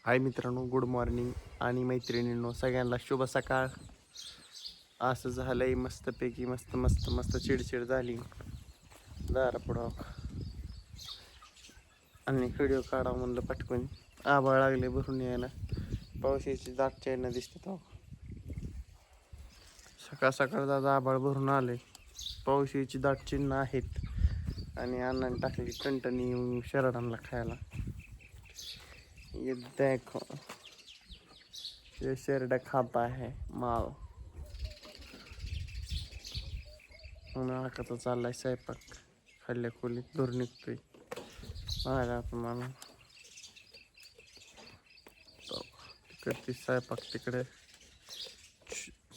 हाय मित्रांनो, good morning आणि मैत्रिणींनो, सगळ्यांना शुभ सकाळ. असं झालंय मस्तपैकी, मस्त मस्त मस्त चिडचिड झाली दारा पुढं आणि व्हिडिओ काढा म्हणलं पटकन. आभाळ लागले भरून यायला, पावसाची दाट चैन दिसतात. सकाळ सकाळ दादा आभाळ भरून आले, पावसाची दाट चिन्ह आहेत आणि अण्णाने टाकली टणटणी शरडांना खायला. ये देखो ये शेरडा खाता है माल. नाकाचा चाललाय स्वयंपाक, खाल्ल्या खोलीत दूर निघतोय माझ्या म्हणून. तिकडची स्वयंपाक तिकडे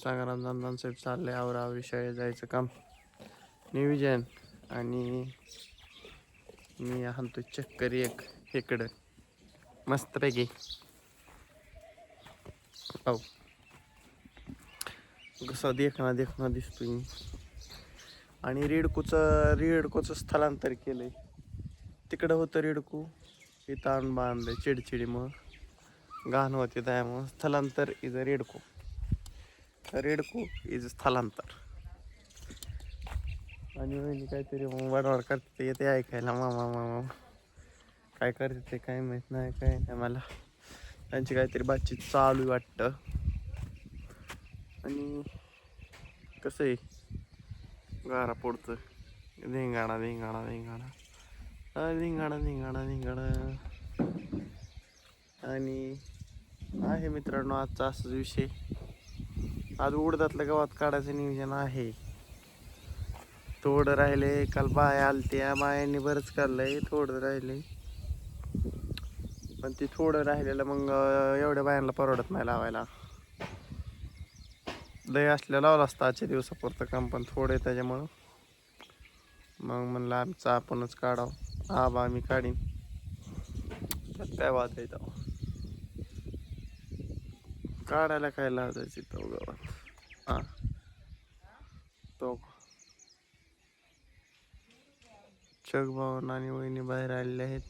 संग्रामदांसाहेब चाललंय आवरावरी शाळेत जायचं काम नियोजन. आणि मी आणतो चक्कर एक इकडं मस्तपैकी. हो कसा देखना दिसतोय. आणि रेडकोचं स्थलांतर केलंय. तिकडं होतं रेडको, इथं आणून बांधलंय चिडचिडी मग घाण होते त्यामुळं स्थलांतर इज अ रेडको. रेडको इज स्थलांतर. आणि वहिनी काहीतरी वाडवाड करते येते ऐकायला, मामा मामा काय करते ते काय माहित नाही, काय नाही मला. त्यांची काहीतरी बातचीत चालू वाटतं. आणि कसं आहे गारा पडतं, धिंगाणा धिंगाणा धिंगाणा धिंगाणा धिंगाणा धिंगाणा. आणि आहे मित्रांनो आजचा असाच विषय. आज उडदातल्या गावात काढायचं नियोजन आहे. थोडं राहिले, काल बाया आलत्या, बायांनी बरंच काढलंय, थोडं राहिले. पण ते थोडं राहिलेलं मग एवढ्या बायांना परवडत नाही लावायला. लय असल्या लावलं असतं आजच्या दिवसापुरतं काम, पण थोडं आहे त्याच्यामुळं मग म्हणलं आमचं आपणच काढावं. हा बा मी काढीन, त्यात काय वाद आहे तेव्हा. काढायला काय लावायची तो गावात. हा तो चकबाबा आणि वहिनी बाहेर आलेले आहेत.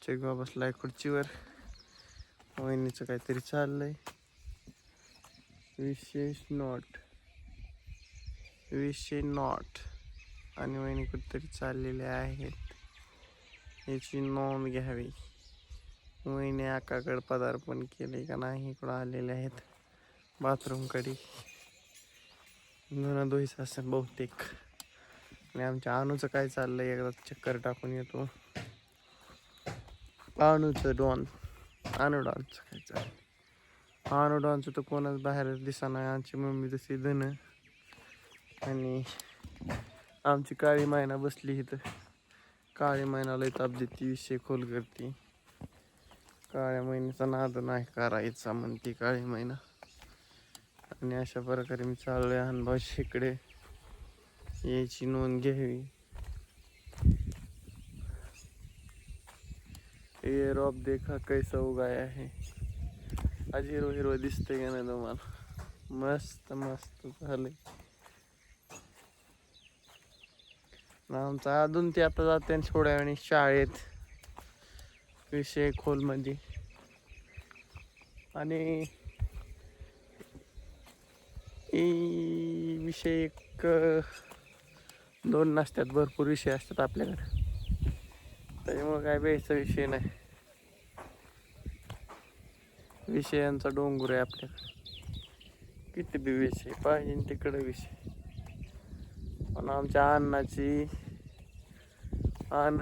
चकबा बसलाय खुर्चीवर, वहिनीचं काहीतरी चाललंय. विशेष नॉट आणि वहिनी कुठेतरी चाललेले आहेत, याची नोंद घ्यावी. वहिनी आकाकडे पदार्पण केले का नाही, इकडं आलेले आहेत बाथरूमकडे. धुणं धुईचं असं बहुतेक. आणि आमच्या अणूचं काय चाललंय, एकदा चक्कर टाकून येतो. अणूचं डॉनचं काय चाललंय. अणू तर कोणाच बाहेर दिसा नाही. आमची मम्मी तशी धन आणि आमची काळी मैना बसली इथं. काळी मैनाला ताप देते, विषय खोल करते. काळ्या महिन्याचा नाद नाही करायचा म्हणते काळी मैना. आणि अशा प्रकारे मी चाललोय हनभाऊच्या इकडे, याची नोंद घ्यावी. ये रॉब देखा कैसा उगाया है. आज हिरो हिरो दिसतंय का नाही तुम्हाला? मस्त मस्त झालंय. आमचा अजून ते आता जाते थोड्या वेळाने शाळेत, विषय खोलमध्ये. आणि विषय एक दोन नसतात, भरपूर विषय असतात आपल्याकडे, त्याच्यामुळे काय बेचा विषय नाही. विषयांचा डोंगर आहे आपल्याकडे, किती बी विषय पाहिजे तिकडे विषय. पण आमच्या अण्णाची,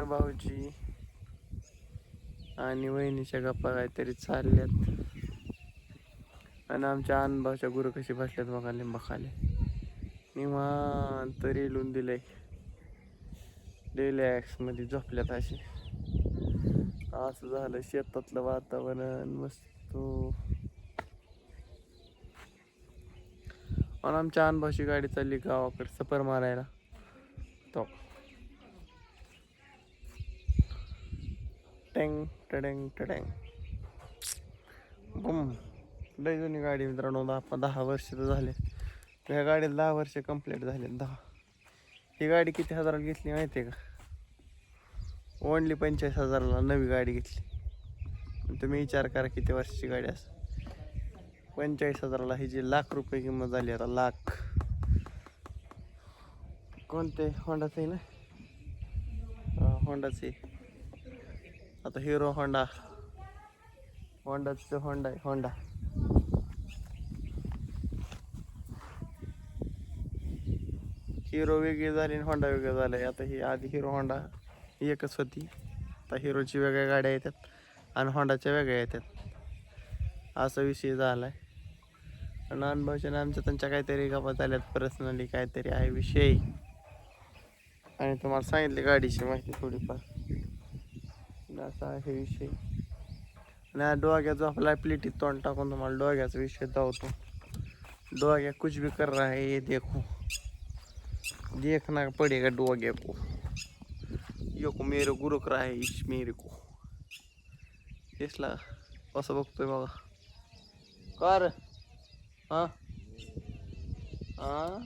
भाऊची आणि वहिनीच्या गप्पा काहीतरी चालल्यात. आणि आमच्या भाऊच्या गुरु कशी बसल्यात बघा लिंबाखाली, निवांत रेलून दिलंय, रिलॅक्स मध्ये झोपल्यात अशी. असं झालं शेतातलं वातावरण मस्त. आणि आमच्या अनभाऊची गाडी चालली गावाकडे सफर मारायला. तो टेंग टडेंग टडेंग बुम. लय जुनी गाडी मित्रांनो, 10 वर्ष तर झाले. ह्या गाडीला 10 वर्ष कंप्लीट झाले. 10. ही गाडी किती हजाराला घेतली माहिती आहे का? ओनली 45,000ला नवी गाडी घेतली. तुम्ही विचार करा किती वर्षाची गाडी असं 45,000ला ही जी लाख रुपये किंमत झाली आता लाख. कोणते होंडाचं आहे ना, होंडाचे आता हिरो होंडा, होंडाचं होंडा आहे होंडा. हिरो वेगळी झाली आणि होंडा वेगळं झालं. आता ही आधी हिरो होंडा एकच होती, आता हिरोची वेगळ्या गाड्या येतात आणि होंडाच्या वेगळ्या येतात असा विषय झाला आहे. आणि अनुभवच्या आमच्या त्यांच्या काहीतरी गप्पा झाल्यात पर्सनली काहीतरी आहे विषय. आणि तुम्हाला सांगितले गाडीची माहिती थोडीफार, असा आहे विषय. आणि डोग्या झोपला प्लेटीत तोंड टाकून तुम्हाला डोग्याचा विषय दावतो. डोग्या कुछ भी कर रहा है ये देखो, देखना पड़ेगा डोग्या को. यो को मेरे गुरुक रहा है इस मेरे को. इसला असं बघतोय बघा. कर हा हा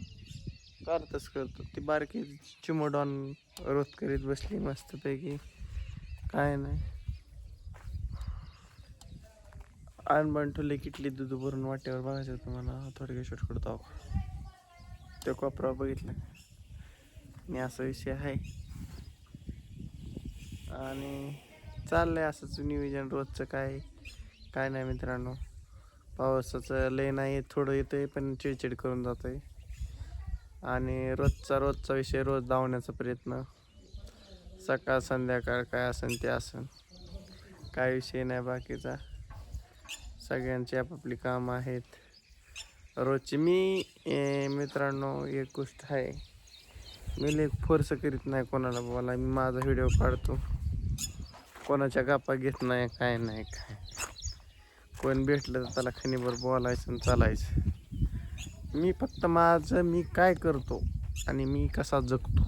करतच करतो. ती बारकी चिमोडॉन रोज करीत बसली मस्तपैकी, काय नाही. अनबन ठुले किटली दूध भरून वाटेवर बघायचं तुम्हाला थोडक्या शूट करतो. ते कोपरा बघितलं आणि असा विषय आहे. आणि चाललंय असंच नियोजन रोजचं. काय नाही मित्रांनो, पावसाचं लय नाही, थोडं येतंय पण चिडचिड करून जातंय. आणि रोजचा विषय रोज धावण्याचा प्रयत्न, सकाळ संध्याकाळ काय असेल ते असेल, काय विषय नाही बाकीचा. सगळ्यांची आपापली कामं आहेत रोजची. मी मित्रांनो एक गोष्ट आहे, मी लय फोर्स करीत नाही कोणाला बोला. मी माझा व्हिडिओ काढतो, कोणाच्या गप्पा घेत नाही, काय नाही काय. कोण भेटलं तर त्याला खणीभर बोलायचं आणि चालायचं. मी फक्त माझं मी काय करतो आणि मी कसा जगतो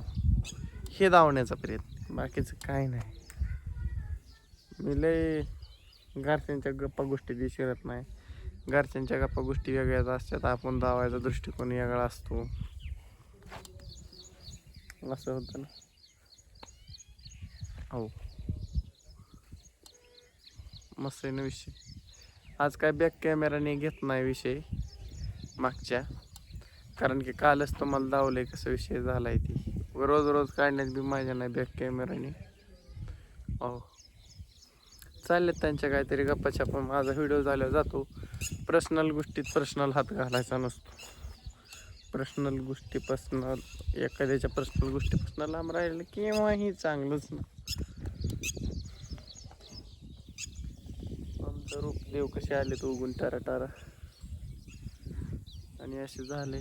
हे दावण्याचा प्रयत्न, बाकीचं काय नाही. मी लय घरच्यांच्या गप्पा गोष्टी विसरत नाही. घरच्यांच्या गप्पा गोष्टी वेगळ्याच असतात, आपण धावायचा दृष्टिकोन वेगळा असतो, असं होतं ना. हो मस्त आहे ना विषय. आज काय बॅक कॅमेराने घेत नाही विषय मागच्या, कारण की कालच तुम्हाला दावलंय कसं विषय झालाय. ती रोज काढण्यात बी माझ्या नाही बॅक कॅमेराने. हो चाललेत त्यांच्या काहीतरी गप्पाच्या, पण माझा व्हिडिओ झाल्यावर जातो. पर्सनल गोष्टीत पर्सनल हात घालायचा नसतो. पर्सनल गोष्टी एखाद्याच्या पर्सनल गोष्टीपासून लांब राहिलं केव्हाही चांगलंच ना. आमचं रूप देव कसे आले तो उगून टारा. आणि असे झाले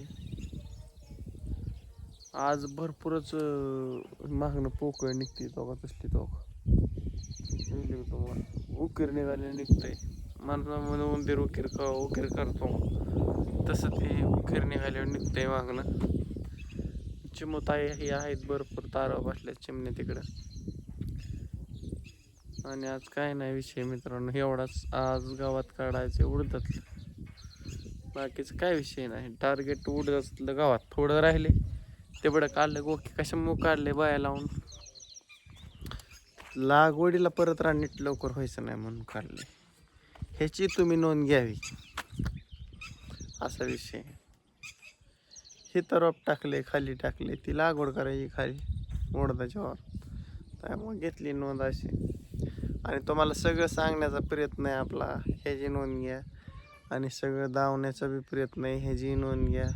आज भरपूरच मागणं पोकळ निघते तो का तसली तो उकीर निघाले निघतंय. माणसं म्हणून उंदीर उकीर करतो तसं ते उकीर निघाल्यावर निघतंय मागणं. चिमोताई ही आहेत भरपूर, तारा बसल्या चिमणे तिकडं. आणि आज काय नाही विषय मित्रांनो, एवढाच आज गावात काढायचे उडतात, बाकीचं काय विषय नाही. टार्गेट उडतलं गावात थोडं राहिले तेवढं काढलं. गोके कशामुळे काढले बाया लावून, लागवडीला परत नीट लवकर व्हायचं नाही म्हणून काढले. ह्याची तुम्ही नोंद घ्यावी, असा विषय. हे तर रोप टाकले खाली टाकले, ती लागवड करायची खाली उडदाच्या वर, त्यामुळे घेतली नोंद अशी. आणि तुम्हाला सगळं सांगण्याचा प्रयत्न आहे आपला, ह्याची नोंद घ्या. आणि सगळं धावण्याचा बी प्रयत्न आहे, ह्याची नोंद घ्या.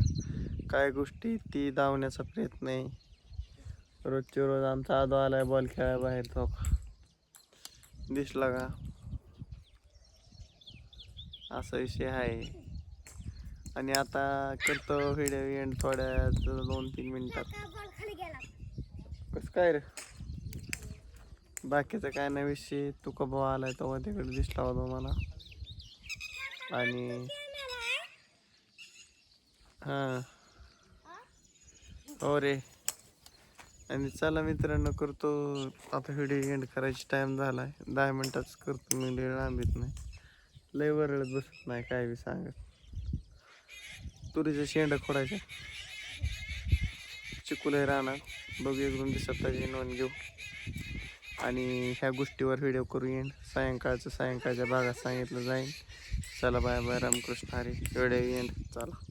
काय गोष्टी ती धावण्याचा प्रयत्न आहे. रोजचे रोज आमचा आदो आलाय बॉल खेळायला बाहेर, तो दिसला का, असा विषय आहे. आणि आता करतो व्हिडिओ एंड थोड्या 2-3 मिनिटात. कसं काय रे, बाकीचं काय नाही विषय. तू का भाऊ आलाय तेव्हा तिकडे दिसला होता मला. आणि हां हो रे. आणि चला मित्रांनो, करतो आता व्हिडिओ एंड करायची टाइम झालाय. 10 मिनिटाच करतो मी, लांबीत नाही लय वरळत बसत नाही काय बी सांगत. तुरीच्या शेंडा खोडायच्या, चिकुले राहणार बघू, एक 2 दिवसात त्याची नोंद घेऊ. आणि ह्या गोष्टीवर व्हिडिओ करू येईन. सायंकाळच्या भागात सांगितलं जाईल. चला bye bye, Ramakrishna Hari. Video end. चला.